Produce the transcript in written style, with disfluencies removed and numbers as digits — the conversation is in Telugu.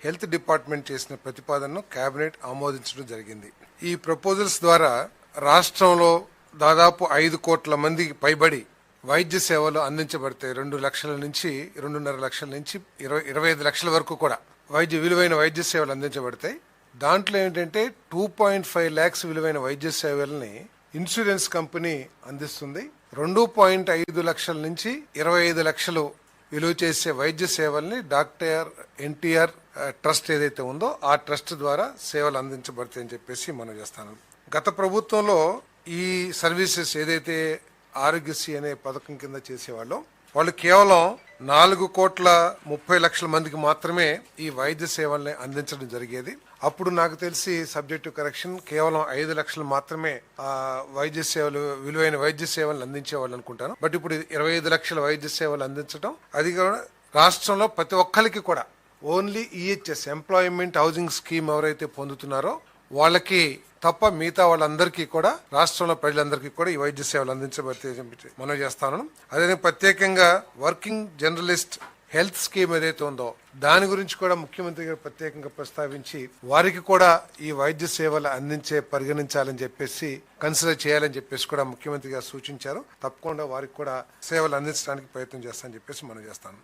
హెల్త్ డిపార్ట్మెంట్ చేసిన ప్రతిపాదనను కేబినెట్ ఆమోదించడం జరిగింది. ఈ ప్రపోజల్స్ ద్వారా రాష్ట్రంలో దాదాపు 5 కోట్ల మందికి పైబడి వైద్య సేవలు అందించబడతాయి. 2 లక్షల నుంచి 2.5 లక్షల నుంచి 25 లక్షల వరకు కూడా విలువైన వైద్య సేవలు అందించబడతాయి. దాంట్లో ఏంటంటే 2.5 lakhs విలువైన వైద్య సేవల్ని ఇన్సూరెన్స్ కంపెనీ అందిస్తుంది. 2.5 లక్షల నుంచి 25 లక్షలు విలువ చేసే వైద్య సేవల్ని డాక్టర్ ఎన్టీఆర్ ట్రస్ట్ ఏదైతే ఉందో ఆ ట్రస్ట్ ద్వారా సేవలు అందించబడతాయని చెప్పేసి మనం చేస్తాను. గత ప్రభుత్వంలో ఈ సర్వీసెస్ ఏదైతే ఆరోగ్యశ్రీ అనే పథకం కింద చేసేవాళ్ళు వాళ్ళు కేవలం 4.30 కోట్ల మందికి మాత్రమే ఈ వైద్య సేవల్ని అందించడం జరిగేది. అప్పుడు నాకు తెలిసి సబ్జెక్టు కరెక్షన్ కేవలం 5 లక్షలు మాత్రమే వైద్య సేవలు విలువైన వైద్య సేవలను అందించేవాళ్ళు అనుకుంటాను. బట్ ఇప్పుడు 25 లక్షల వైద్య సేవలు అందించడం, అది కూడా రాష్ట్రంలో ప్రతి ఒక్కరికి కూడా only EHS employment housing scheme ఎవరైతే పొందుతున్నారో వాళ్ళకి తప్ప మిగతా వాళ్ళందరికీ కూడా రాష్ట్రంలో ప్రజలందరికీ కూడా ఈ వైద్య సేవలు అందించబడితే మనం చేస్తాను. అదే ప్రత్యేకంగా వర్కింగ్ జర్నలిస్ట్ హెల్త్ స్కీమ్ ఏదైతే ఉందో దాని గురించి కూడా ముఖ్యమంత్రి గారు ప్రత్యేకంగా ప్రస్తావించి వారికి కూడా ఈ వైద్య సేవలు పరిగణించాలని చెప్పేసి కన్సిడర్ చేయాలని చెప్పేసి కూడా ముఖ్యమంత్రి గారు సూచించారు. తప్పకుండా వారికి కూడా సేవలు అందించడానికి ప్రయత్నం చేస్తానని చెప్పేసి మనం చేస్తాను.